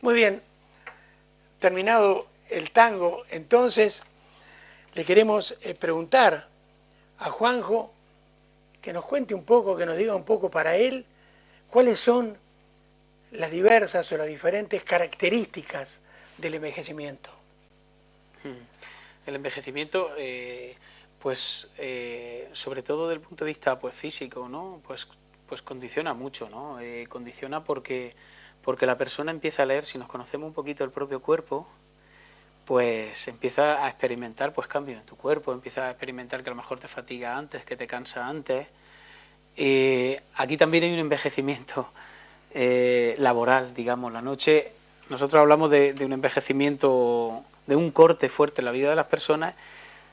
Muy bien, terminado el tango, entonces le queremos preguntar a Juanjo que nos cuente un poco, que nos diga un poco para él cuáles son las diversas o las diferentes características del envejecimiento. El envejecimiento, sobre todo desde el punto de vista pues, físico, ¿no? Pues condiciona mucho, ¿no? Condiciona porque la persona empieza a leer, si nos conocemos un poquito el propio cuerpo, pues empieza a experimentar pues cambios en tu cuerpo, empieza a experimentar que a lo mejor te fatiga antes, que te cansa antes. Aquí también hay un envejecimiento laboral, digamos. La noche, nosotros hablamos de un envejecimiento, de un corte fuerte en la vida de las personas,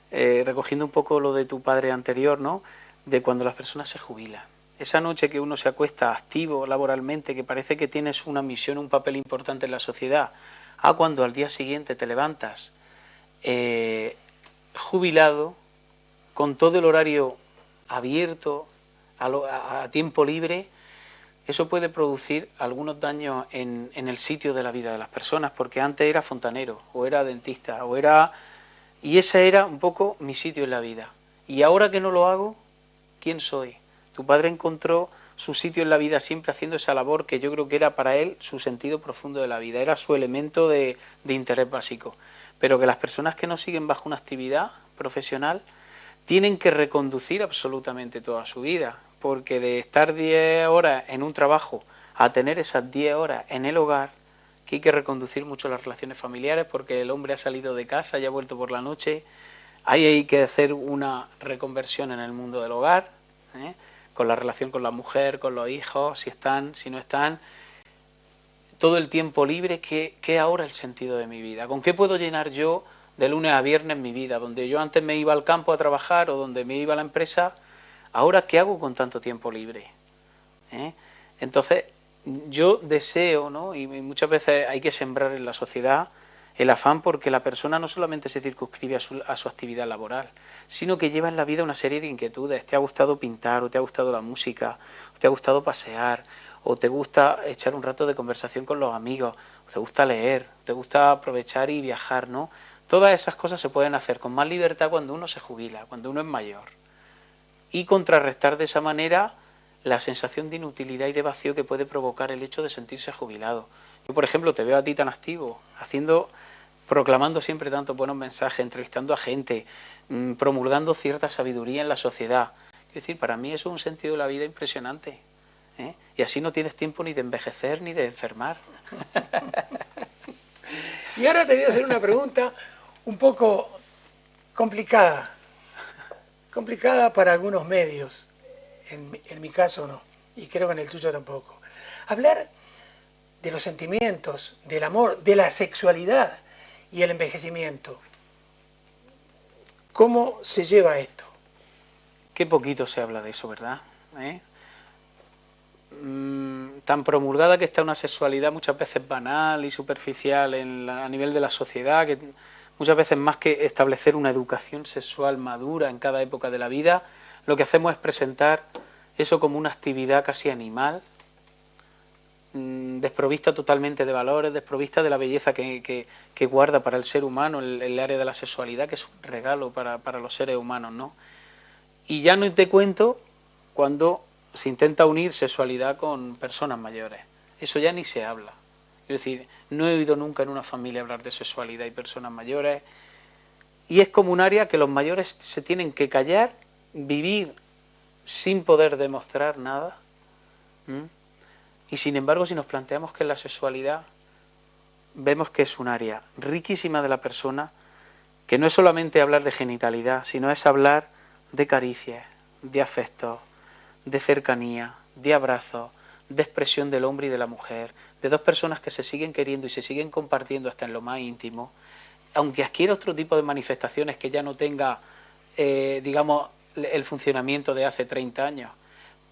recogiendo un poco lo de tu padre anterior, ¿no? De cuando las personas se jubilan. Esa noche que uno se acuesta activo laboralmente, que parece que tienes una misión, un papel importante en la sociedad, a cuando al día siguiente te levantas jubilado, con todo el horario abierto, a tiempo libre, eso puede producir algunos daños en el sitio de la vida de las personas, porque antes era fontanero, o era dentista, y ese era un poco mi sitio en la vida. Y ahora que no lo hago, ¿quién soy? Tu padre encontró su sitio en la vida siempre haciendo esa labor que yo creo que era para él su sentido profundo de la vida, era su elemento de interés básico. Pero que las personas que no siguen bajo una actividad profesional tienen que reconducir absolutamente toda su vida, porque de estar 10 horas en un trabajo a tener esas 10 horas en el hogar, que hay que reconducir mucho las relaciones familiares, porque el hombre ha salido de casa y ha vuelto por la noche, ahí hay que hacer una reconversión en el mundo del hogar, con la relación con la mujer, con los hijos, si están, si no están, todo el tiempo libre, ¿qué es ahora el sentido de mi vida? ¿Con qué puedo llenar yo de lunes a viernes mi vida? Donde yo antes me iba al campo a trabajar o donde me iba a la empresa, ¿ahora qué hago con tanto tiempo libre? Entonces, yo deseo, ¿no? Y muchas veces hay que sembrar en la sociedad el afán porque la persona no solamente se circunscribe a su actividad laboral, sino que lleva en la vida una serie de inquietudes. Te ha gustado pintar, o te ha gustado la música, o te ha gustado pasear, o te gusta echar un rato de conversación con los amigos, o te gusta leer, o te gusta aprovechar y viajar, ¿no? Todas esas cosas se pueden hacer con más libertad cuando uno se jubila, cuando uno es mayor. Y contrarrestar de esa manera la sensación de inutilidad y de vacío que puede provocar el hecho de sentirse jubilado. Yo, por ejemplo, te veo a ti tan activo, proclamando siempre tantos buenos mensajes, entrevistando a gente, promulgando cierta sabiduría en la sociedad. Es decir, para mí eso es un sentido de la vida impresionante. Y así no tienes tiempo ni de envejecer ni de enfermar. Y ahora te voy a hacer una pregunta un poco complicada para algunos medios, en mi caso no, y creo que en el tuyo tampoco. Hablar de los sentimientos, del amor, de la sexualidad y el envejecimiento. ¿Cómo se lleva esto? Qué poquito se habla de eso, ¿verdad? Tan promulgada que está una sexualidad muchas veces banal y superficial a nivel de la sociedad, que muchas veces más que establecer una educación sexual madura en cada época de la vida, lo que hacemos es presentar eso como una actividad casi animal, desprovista totalmente de valores, desprovista de la belleza que guarda para el ser humano el área de la sexualidad, que es un regalo para los seres humanos, ¿no? Y ya no te cuento cuando se intenta unir sexualidad con personas mayores. Eso ya ni se habla. Es decir, no he oído nunca en una familia hablar de sexualidad y personas mayores. Y es como un área que los mayores se tienen que callar, vivir sin poder demostrar nada. Y sin embargo, si nos planteamos que la sexualidad, vemos que es un área riquísima de la persona, que no es solamente hablar de genitalidad, sino es hablar de caricias, de afectos, de cercanía, de abrazos, de expresión del hombre y de la mujer, de dos personas que se siguen queriendo y se siguen compartiendo hasta en lo más íntimo, aunque adquiera otro tipo de manifestaciones que ya no tenga, digamos, el funcionamiento de hace 30 años,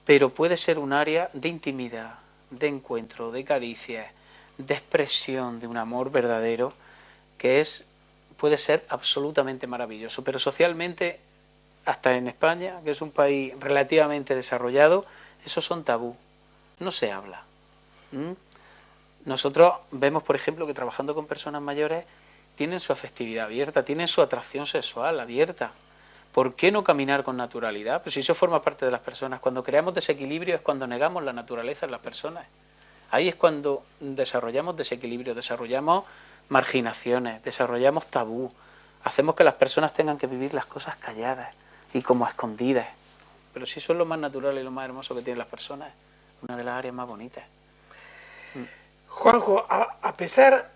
pero puede ser un área de intimidad, de encuentro, de caricias, de expresión de un amor verdadero, que puede ser absolutamente maravilloso, pero socialmente, hasta en España, que es un país relativamente desarrollado, esos son tabú, no se habla. Nosotros vemos, por ejemplo, que trabajando con personas mayores tienen su afectividad abierta, tienen su atracción sexual abierta. ¿Por qué no caminar con naturalidad? Pues si eso forma parte de las personas. Cuando creamos desequilibrio es cuando negamos la naturaleza en las personas. Ahí es cuando desarrollamos desequilibrio, desarrollamos marginaciones, desarrollamos tabú, hacemos que las personas tengan que vivir las cosas calladas y como escondidas. Pero si eso es lo más natural y lo más hermoso que tienen las personas, una de las áreas más bonitas. Juanjo, a pesar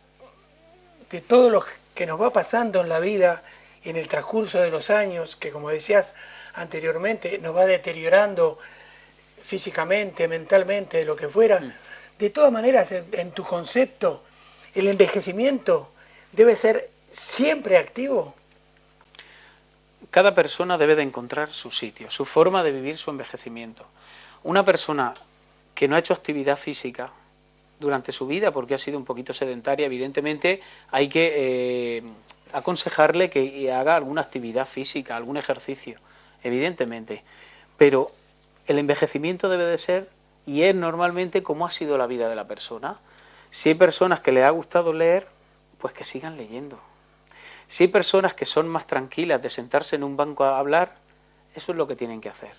de todo lo que nos va pasando en la vida y en el transcurso de los años, que como decías anteriormente, nos va deteriorando físicamente, mentalmente, lo que fuera, de todas maneras, en tu concepto, el envejecimiento debe ser siempre activo. Cada persona debe de encontrar su sitio, su forma de vivir su envejecimiento. Una persona que no ha hecho actividad física durante su vida, porque ha sido un poquito sedentaria, evidentemente hay que aconsejarle que haga alguna actividad física, algún ejercicio, evidentemente. Pero el envejecimiento debe de ser, y es normalmente como ha sido la vida de la persona. Si hay personas que les ha gustado leer, pues que sigan leyendo. Si hay personas que son más tranquilas de sentarse en un banco a hablar, eso es lo que tienen que hacer.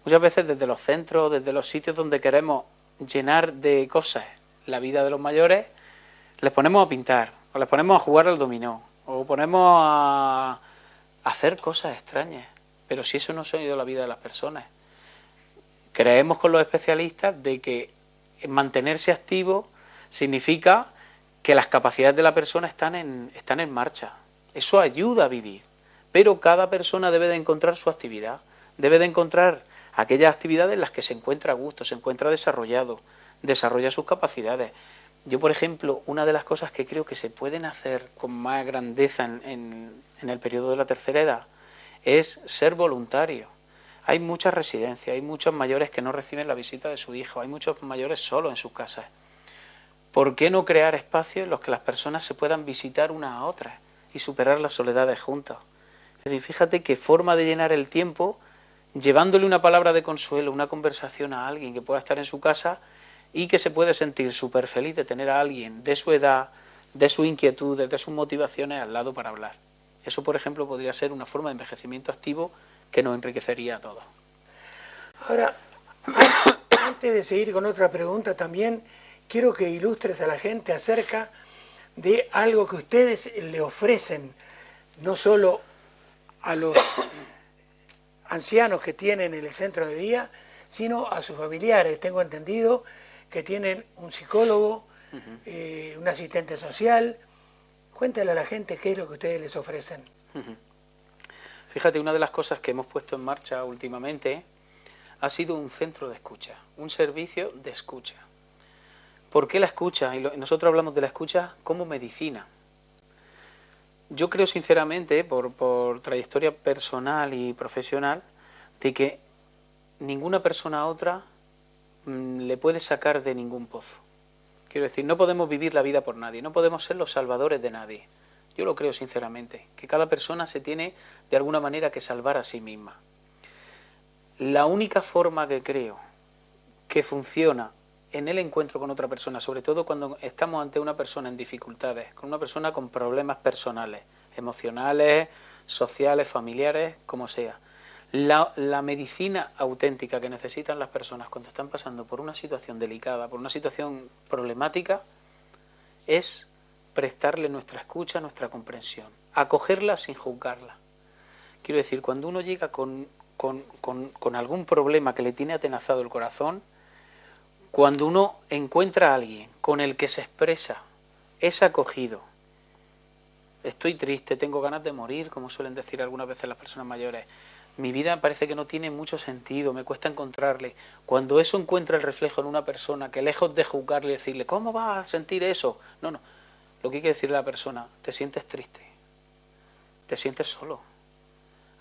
Muchas veces desde los centros, desde los sitios donde queremos llenar de cosas la vida de los mayores, les ponemos a pintar, o les ponemos a jugar al dominó, o ponemos a hacer cosas extrañas. Pero si eso no ha sido la vida de las personas. Creemos con los especialistas de que mantenerse activo significa que las capacidades de la persona están en marcha. Eso ayuda a vivir. Pero cada persona debe de encontrar su actividad. Debe de encontrar aquellas actividades en las que se encuentra a gusto, se encuentra desarrollado, desarrolla sus capacidades. Yo, por ejemplo, una de las cosas que creo que se pueden hacer con más grandeza en el periodo de la tercera edad es ser voluntario. Hay muchas residencias, hay muchos mayores que no reciben la visita de su hijo, hay muchos mayores solos en sus casas. ¿Por qué no crear espacios en los que las personas se puedan visitar unas a otras y superar las soledades juntas? Es decir, fíjate qué forma de llenar el tiempo llevándole una palabra de consuelo, una conversación a alguien que pueda estar en su casa y que se puede sentir súper feliz de tener a alguien de su edad, de sus inquietudes, de sus motivaciones al lado para hablar. Eso, por ejemplo, podría ser una forma de envejecimiento activo que nos enriquecería a todos. Ahora, antes de seguir con otra pregunta, también quiero que ilustres a la gente acerca de algo que ustedes le ofrecen, no solo a los ancianos que tienen en el centro de día, sino a sus familiares. Tengo entendido que tienen un psicólogo, un asistente social. Cuéntale a la gente qué es lo que ustedes les ofrecen. Fíjate, una de las cosas que hemos puesto en marcha últimamente ha sido un centro de escucha, un servicio de escucha. ¿Por qué la escucha? Y nosotros hablamos de la escucha como medicina. Yo creo sinceramente, por trayectoria personal y profesional, de que ninguna persona a otra le puede sacar de ningún pozo. Quiero decir, no podemos vivir la vida por nadie, no podemos ser los salvadores de nadie. Yo lo creo sinceramente, que cada persona se tiene de alguna manera que salvar a sí misma. La única forma que creo que funciona en el encuentro con otra persona, sobre todo cuando estamos ante una persona en dificultades, con una persona con problemas personales, emocionales, sociales, familiares, como sea. La medicina auténtica que necesitan las personas cuando están pasando por una situación delicada, por una situación problemática, es prestarle nuestra escucha, nuestra comprensión, acogerla sin juzgarla. Quiero decir, cuando uno llega con algún problema que le tiene atenazado el corazón, cuando uno encuentra a alguien con el que se expresa, es acogido. Estoy triste, tengo ganas de morir, como suelen decir algunas veces las personas mayores. Mi vida parece que no tiene mucho sentido, me cuesta encontrarle. Cuando eso encuentra el reflejo en una persona que lejos de juzgarle y decirle, ¿cómo vas a sentir eso? No. Lo que hay que decirle a la persona, te sientes triste, te sientes solo.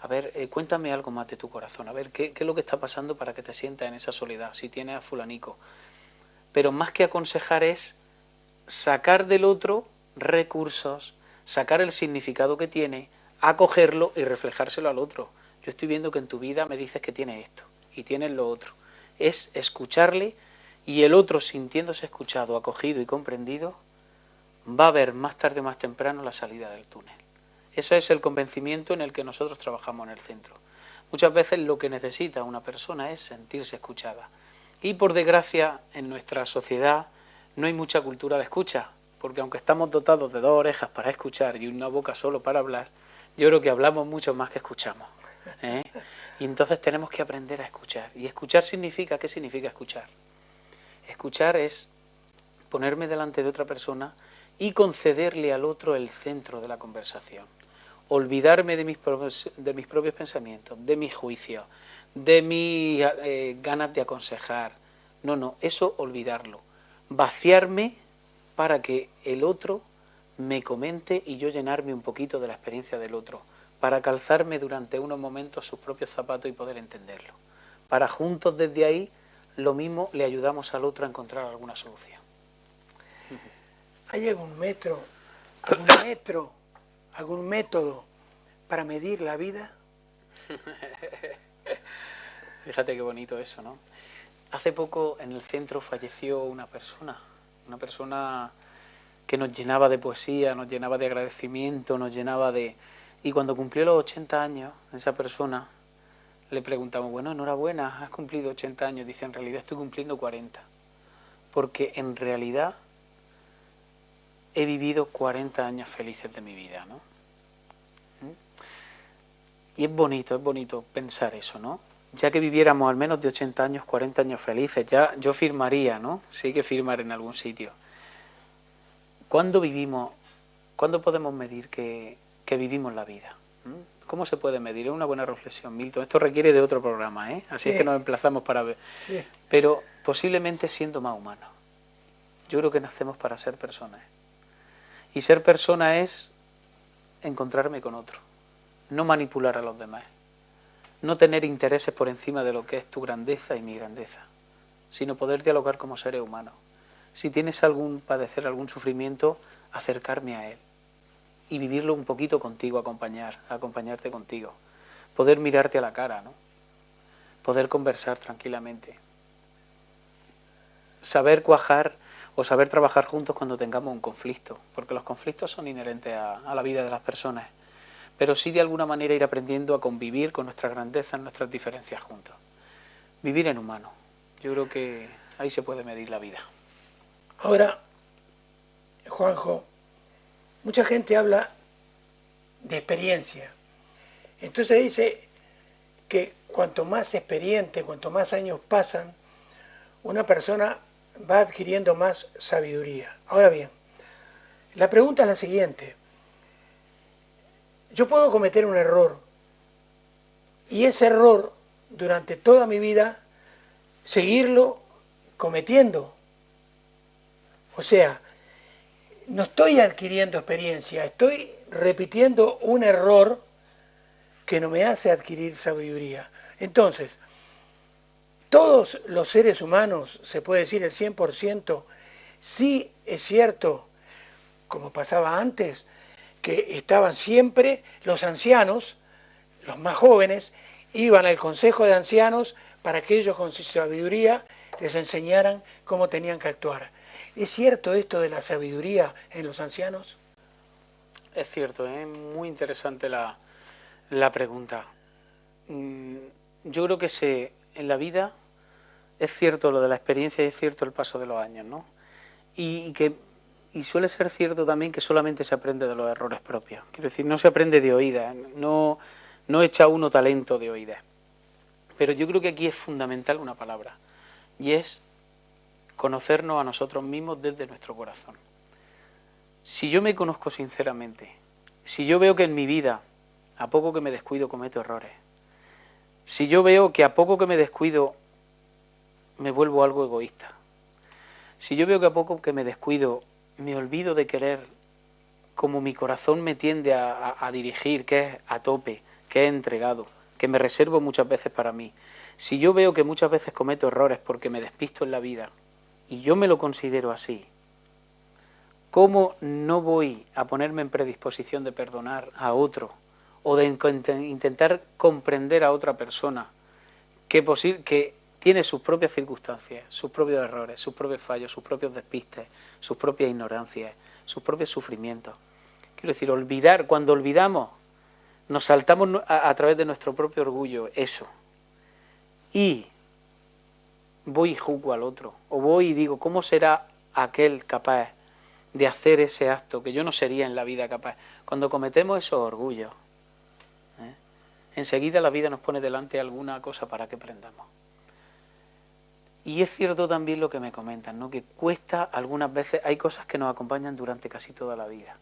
A ver, cuéntame algo más de tu corazón, a ver, ¿qué es lo que está pasando para que te sientas en esa soledad, si tienes a fulanico? Pero más que aconsejar es sacar del otro recursos, sacar el significado que tiene, acogerlo y reflejárselo al otro. Yo estoy viendo que en tu vida me dices que tienes esto y tienes lo otro. Es escucharle y el otro sintiéndose escuchado, acogido y comprendido, va a ver más tarde o más temprano la salida del túnel. Ese es el convencimiento en el que nosotros trabajamos en el centro. Muchas veces lo que necesita una persona es sentirse escuchada. Y por desgracia, en nuestra sociedad no hay mucha cultura de escucha, porque aunque estamos dotados de 2 orejas para escuchar y una boca solo para hablar, yo creo que hablamos mucho más que escuchamos, ¿eh? Y entonces tenemos que aprender a escuchar. Y escuchar significa, ¿qué significa escuchar? Escuchar es ponerme delante de otra persona y concederle al otro el centro de la conversación. Olvidarme de mis propios pensamientos, de mis juicios, de mis ganas de aconsejar. No, eso olvidarlo. Vaciarme para que el otro me comente y yo llenarme un poquito de la experiencia del otro, para calzarme durante unos momentos sus propios zapatos y poder entenderlo. Para juntos desde ahí, lo mismo le ayudamos al otro a encontrar alguna solución. ¿Hay algún método para medir la vida? Fíjate qué bonito eso, ¿no? Hace poco en el centro falleció una persona que nos llenaba de poesía, nos llenaba de agradecimiento, nos llenaba de... Y cuando cumplió los 80 años, esa persona, le preguntamos, bueno, enhorabuena, has cumplido 80 años. Dice, en realidad estoy cumpliendo 40. Porque en realidad he vivido 40 años felices de mi vida, ¿no? Y es bonito pensar eso, ¿no? Ya que viviéramos al menos de 80 años, 40 años felices, ya yo firmaría, ¿no? Sí hay que firmar en algún sitio. ¿Cuándo podemos medir que vivimos la vida? ¿Cómo se puede medir? Es una buena reflexión, Milton. Esto requiere de otro programa, ¿eh? Así es que nos emplazamos para ver. Sí. Pero posiblemente siendo más humanos. Yo creo que nacemos para ser personas. Y ser persona es encontrarme con otro. No manipular a los demás. No tener intereses por encima de lo que es tu grandeza y mi grandeza. Sino poder dialogar como seres humanos. Si tienes padecer algún sufrimiento, acercarme a él. Y vivirlo un poquito contigo, acompañarte contigo. Poder mirarte a la cara, ¿no? Poder conversar tranquilamente. Saber cuajar o saber trabajar juntos cuando tengamos un conflicto, porque los conflictos son inherentes a la vida de las personas, pero sí de alguna manera ir aprendiendo a convivir con nuestras grandezas, nuestras diferencias juntos. Vivir en humano. Yo creo que ahí se puede medir la vida. Ahora, Juanjo, mucha gente habla de experiencia. Entonces dice que cuanto más experiente, cuanto más años pasan, una persona va adquiriendo más sabiduría. Ahora bien, la pregunta es la siguiente. Yo puedo cometer un error y ese error durante toda mi vida seguirlo cometiendo. O sea, no estoy adquiriendo experiencia, estoy repitiendo un error que no me hace adquirir sabiduría. Entonces, todos los seres humanos, se puede decir el 100%, sí es cierto, como pasaba antes, que estaban siempre los ancianos, los más jóvenes, iban al consejo de ancianos para que ellos con su sabiduría les enseñaran cómo tenían que actuar. ¿Es cierto esto de la sabiduría en los ancianos? Es cierto, es muy interesante la pregunta. Yo creo que en la vida es cierto lo de la experiencia y es cierto el paso de los años, ¿no? Y suele ser cierto también que solamente se aprende de los errores propios. Quiero decir, no se aprende de oídas, no echa uno talento de oídas. Pero yo creo que aquí es fundamental una palabra, y es conocernos a nosotros mismos desde nuestro corazón. Si yo me conozco sinceramente, si yo veo que en mi vida, a poco que me descuido, cometo errores, si yo veo que a poco que me descuido, me vuelvo algo egoísta, si yo veo que a poco que me descuido, me olvido de querer como mi corazón me tiende a dirigir, que es a tope, que es entregado, que me reservo muchas veces para mí, si yo veo que muchas veces cometo errores porque me despisto en la vida, y yo me lo considero así, ¿cómo no voy a ponerme en predisposición de perdonar a otro o de intentar comprender a otra persona que tiene sus propias circunstancias, sus propios errores, sus propios fallos, sus propios despistes, sus propias ignorancias, sus propios sufrimientos. Quiero decir, olvidar, cuando olvidamos, nos saltamos a través de nuestro propio orgullo eso. Y voy y juzgo al otro, o voy y digo, ¿cómo será aquel capaz de hacer ese acto que yo no sería en la vida capaz? Cuando cometemos esos orgullos, enseguida la vida nos pone delante alguna cosa para que aprendamos. Y es cierto también lo que me comentan, ¿no? Que cuesta algunas veces, hay cosas que nos acompañan durante casi toda la vida.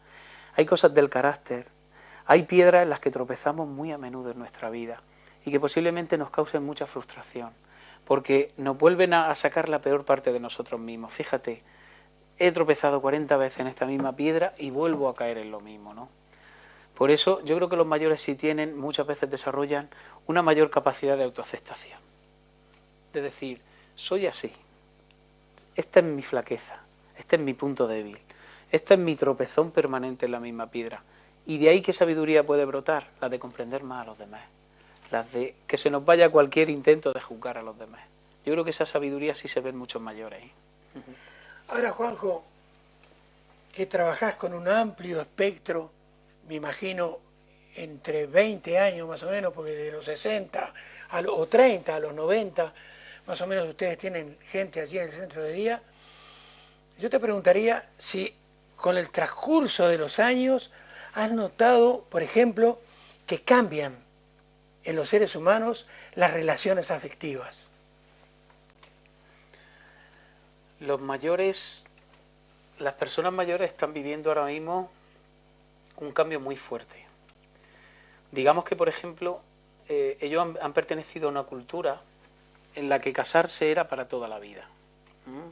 Hay cosas del carácter, hay piedras en las que tropezamos muy a menudo en nuestra vida y que posiblemente nos causen mucha frustración, porque nos vuelven a sacar la peor parte de nosotros mismos. Fíjate, he tropezado 40 veces en esta misma piedra y vuelvo a caer en lo mismo, ¿no? Por eso yo creo que los mayores sí tienen, muchas veces desarrollan una mayor capacidad de autoaceptación. De decir, soy así, esta es mi flaqueza, este es mi punto débil, este es mi tropezón permanente en la misma piedra. Y de ahí, ¿qué sabiduría puede brotar? La de comprender más a los demás, la de que se nos vaya cualquier intento de juzgar a los demás. Yo creo que esa sabiduría sí se ve en muchos mayores. Ahora, Juanjo, que trabajás con un amplio espectro, me imagino entre 20 años más o menos, porque de los 60 o 30 a los 90, más o menos ustedes tienen gente allí en el centro de día. Yo te preguntaría si con el transcurso de los años has notado, por ejemplo, que cambian en los seres humanos las relaciones afectivas. Los mayores, las personas mayores están viviendo ahora mismo un cambio muy fuerte. Digamos que, por ejemplo, ellos han pertenecido a una cultura en la que casarse era para toda la vida.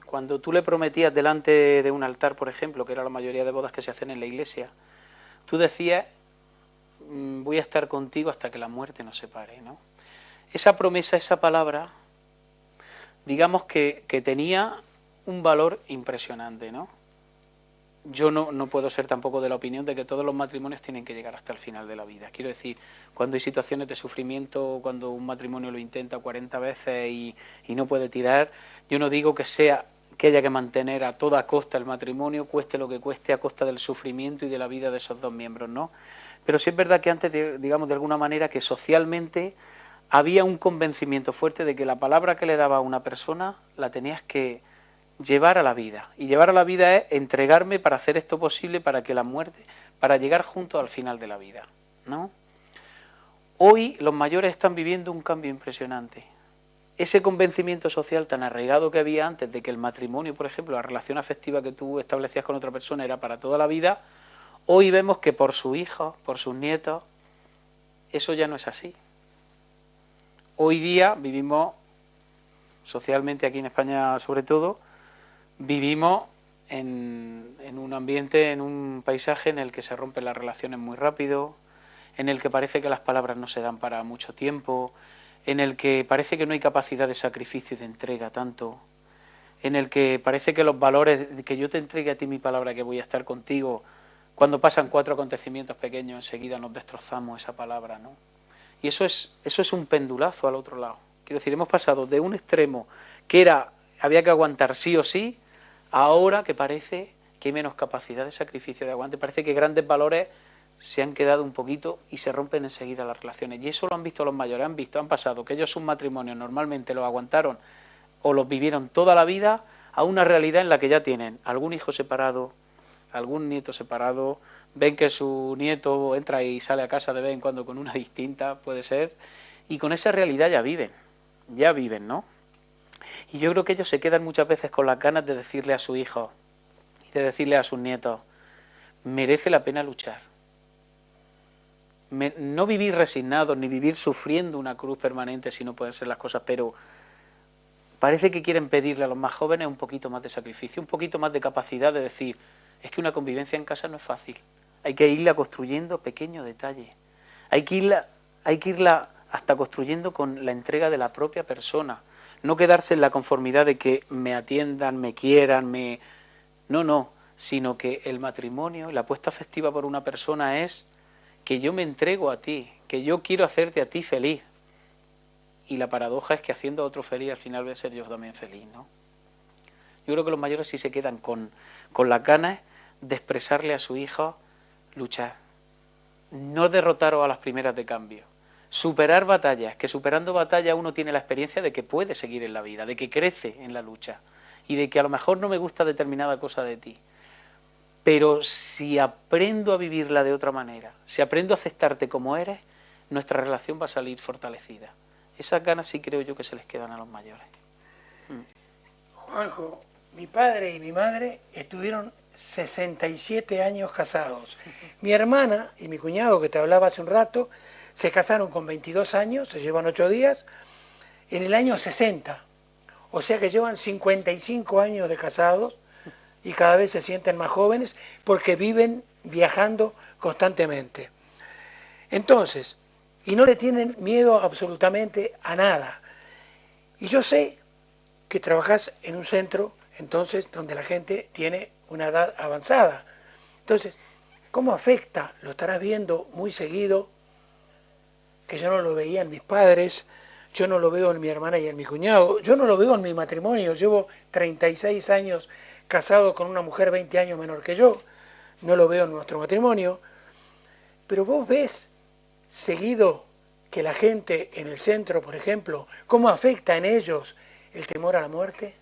Cuando tú le prometías delante de un altar, por ejemplo, que era la mayoría de bodas que se hacen en la iglesia, tú decías, voy a estar contigo hasta que la muerte nos separe, ¿no? Esa promesa, esa palabra, digamos que tenía un valor impresionante, ¿no? Yo no puedo ser tampoco de la opinión de que todos los matrimonios tienen que llegar hasta el final de la vida. Quiero decir, cuando hay situaciones de sufrimiento, cuando un matrimonio lo intenta 40 veces y no puede tirar, yo no digo que haya que mantener a toda costa el matrimonio, cueste lo que cueste, a costa del sufrimiento y de la vida de esos dos miembros, ¿no? Pero sí es verdad que antes, digamos de alguna manera, que socialmente había un convencimiento fuerte de que la palabra que le daba a una persona la tenías que llevar a la vida. Y llevar a la vida es entregarme para hacer esto posible, para que la muerte, para llegar juntos al final de la vida, ¿no? Hoy los mayores están viviendo un cambio impresionante. Ese convencimiento social tan arraigado que había antes de que el matrimonio, por ejemplo, la relación afectiva que tú establecías con otra persona era para toda la vida, hoy vemos que por sus hijos, por sus nietos, eso ya no es así. Hoy día vivimos, socialmente aquí en España sobre todo, vivimos en un ambiente, en un paisaje en el que se rompen las relaciones muy rápido, en el que parece que las palabras no se dan para mucho tiempo, en el que parece que no hay capacidad de sacrificio y de entrega tanto, en el que parece que los valores, de que yo te entregue a ti mi palabra que voy a estar contigo, cuando pasan 4 acontecimientos pequeños enseguida nos destrozamos esa palabra, ¿no? Y eso es un pendulazo al otro lado. Quiero decir, hemos pasado de un extremo que había que aguantar sí o sí, ahora que parece que hay menos capacidad de sacrificio, de aguante, parece que grandes valores se han quedado un poquito y se rompen enseguida las relaciones. Y eso lo han visto los mayores, han pasado que ellos sus matrimonios normalmente los aguantaron o los vivieron toda la vida a una realidad en la que ya tienen algún hijo separado, algún nieto separado, ven que su nieto entra y sale a casa de vez en cuando con una distinta, puede ser, y con esa realidad ya viven, ¿no? Y yo creo que ellos se quedan muchas veces con las ganas de decirle a su hijo y de decirle a sus nietos, merece la pena luchar. No vivir resignados ni vivir sufriendo una cruz permanente si no pueden ser las cosas, pero parece que quieren pedirle a los más jóvenes un poquito más de sacrificio, un poquito más de capacidad de decir, es que una convivencia en casa no es fácil, hay que irla construyendo pequeños detalles, hay que irla hasta construyendo con la entrega de la propia persona. No quedarse en la conformidad de que me atiendan, me quieran, No, sino que el matrimonio, la apuesta afectiva por una persona es que yo me entrego a ti, que yo quiero hacerte a ti feliz. y la paradoja es que haciendo a otro feliz al final voy a ser yo también feliz, ¿no? Yo creo que los mayores sí se quedan con las ganas de expresarle a su hijo luchar, no derrotaros a las primeras de cambio, superar batallas, que superando batallas uno tiene la experiencia de que puede seguir en la vida, de que crece en la lucha y de que a lo mejor no me gusta determinada cosa de ti, pero si aprendo a vivirla de otra manera, si aprendo a aceptarte como eres, nuestra relación va a salir fortalecida. Esas ganas sí creo yo que se les quedan a los mayores. Juanjo, mi padre y mi madre estuvieron 67 años casados. Mi hermana y mi cuñado, que te hablaba hace un rato, se casaron con 22 años, se llevan 8 días, en el año 60. O sea que llevan 55 años de casados y cada vez se sienten más jóvenes porque viven viajando constantemente. Entonces, y no le tienen miedo absolutamente a nada. Y yo sé que trabajás en un centro, entonces, donde la gente tiene una edad avanzada. Entonces, ¿cómo afecta? Lo estarás viendo muy seguido, que yo no lo veía en mis padres, yo no lo veo en mi hermana y en mi cuñado, yo no lo veo en mi matrimonio, llevo 36 años casado con una mujer 20 años menor que yo, no lo veo en nuestro matrimonio, pero vos ves seguido que la gente en el centro, por ejemplo, ¿cómo afecta en ellos el temor a la muerte?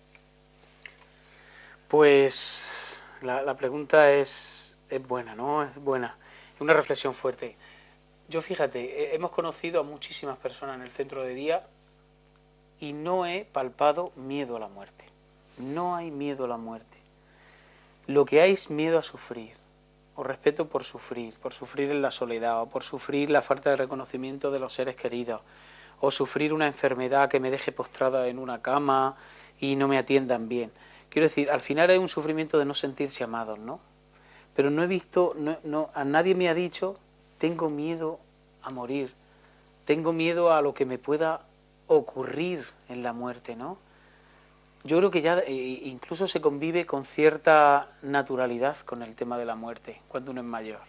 Pues la pregunta es buena, ¿no? Es buena, es una reflexión fuerte. Yo fíjate, hemos conocido a muchísimas personas en el centro de día y no he palpado miedo a la muerte. No hay miedo a la muerte. Lo que hay es miedo a sufrir, o respeto por sufrir en la soledad, o por sufrir la falta de reconocimiento de los seres queridos, o sufrir una enfermedad que me deje postrada en una cama y no me atiendan bien. Quiero decir, al final hay un sufrimiento de no sentirse amados, ¿no? Pero no he visto, a nadie me ha dicho, tengo miedo a morir, tengo miedo a lo que me pueda ocurrir en la muerte, ¿no? Yo creo que ya incluso se convive con cierta naturalidad con el tema de la muerte cuando uno es mayor.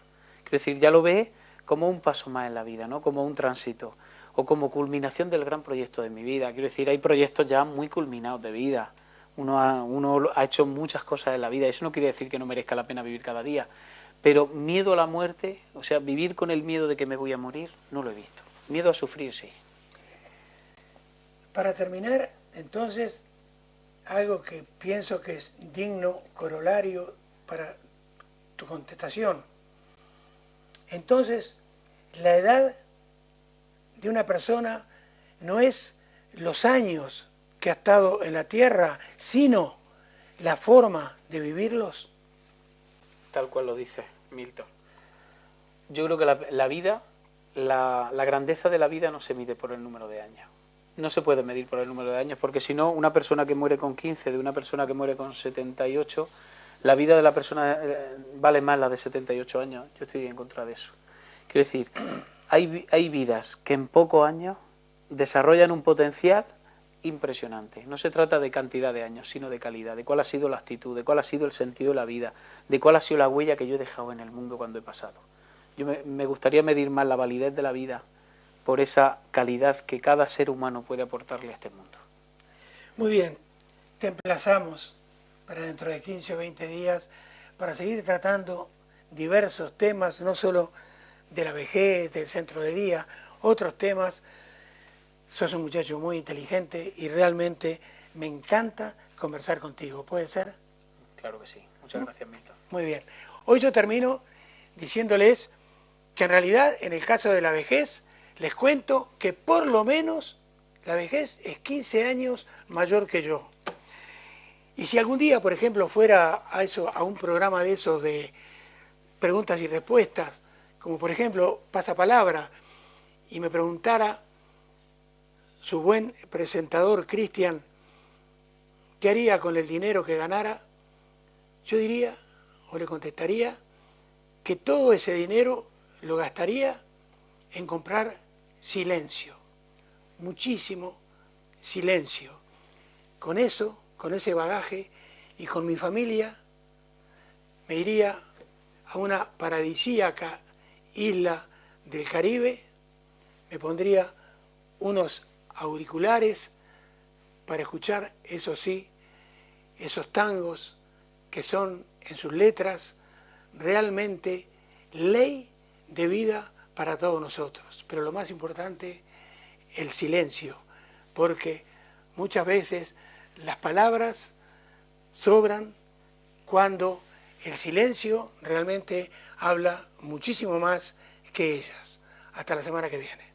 Quiero decir, ya lo ve como un paso más en la vida, ¿no? Como un tránsito o como culminación del gran proyecto de mi vida. Quiero decir, hay proyectos ya muy culminados de vida. Uno ha hecho muchas cosas en la vida. Eso no quiere decir que no merezca la pena vivir cada día. Pero miedo a la muerte, o sea, vivir con el miedo de que me voy a morir, no lo he visto. Miedo a sufrir, sí. Para terminar, entonces, algo que pienso que es digno corolario para tu contestación. Entonces, la edad de una persona no es los años que ha estado en la tierra, sino la forma de vivirlos. Tal cual lo dice Milton. Yo creo que la vida, la grandeza de la vida no se mide por el número de años. No se puede medir por el número de años, porque si no, una persona que muere con 15, de una persona que muere con 78, la vida de la persona vale más la de 78 años. Yo estoy en contra de eso. Quiero decir, hay vidas que en pocos años desarrollan un potencial impresionante. No se trata de cantidad de años, sino de calidad, de cuál ha sido la actitud, de cuál ha sido el sentido de la vida, de cuál ha sido la huella que yo he dejado en el mundo cuando he pasado. Yo me gustaría medir más la validez de la vida por esa calidad que cada ser humano puede aportarle a este mundo. Muy bien, te emplazamos para dentro de 15 o 20 días para seguir tratando diversos temas, no solo de la vejez, del centro de día, otros temas. Sos un muchacho muy inteligente y realmente me encanta conversar contigo. ¿Puede ser? Claro que sí. Muchas gracias, Milton. Muy bien. Hoy yo termino diciéndoles que en realidad en el caso de la vejez les cuento que por lo menos la vejez es 15 años mayor que yo. Y si algún día, por ejemplo, fuera a un programa de esos de preguntas y respuestas, como por ejemplo Pasapalabra, y me preguntara su buen presentador Cristian, ¿qué haría con el dinero que ganara? Yo diría, o le contestaría, que todo ese dinero lo gastaría en comprar silencio, muchísimo silencio. Con eso, con ese bagaje y con mi familia, me iría a una paradisíaca isla del Caribe, me pondría unos auriculares para escuchar, eso sí, esos tangos que son en sus letras realmente ley de vida para todos nosotros. Pero lo más importante, el silencio, porque muchas veces las palabras sobran cuando el silencio realmente habla muchísimo más que ellas. Hasta la semana que viene.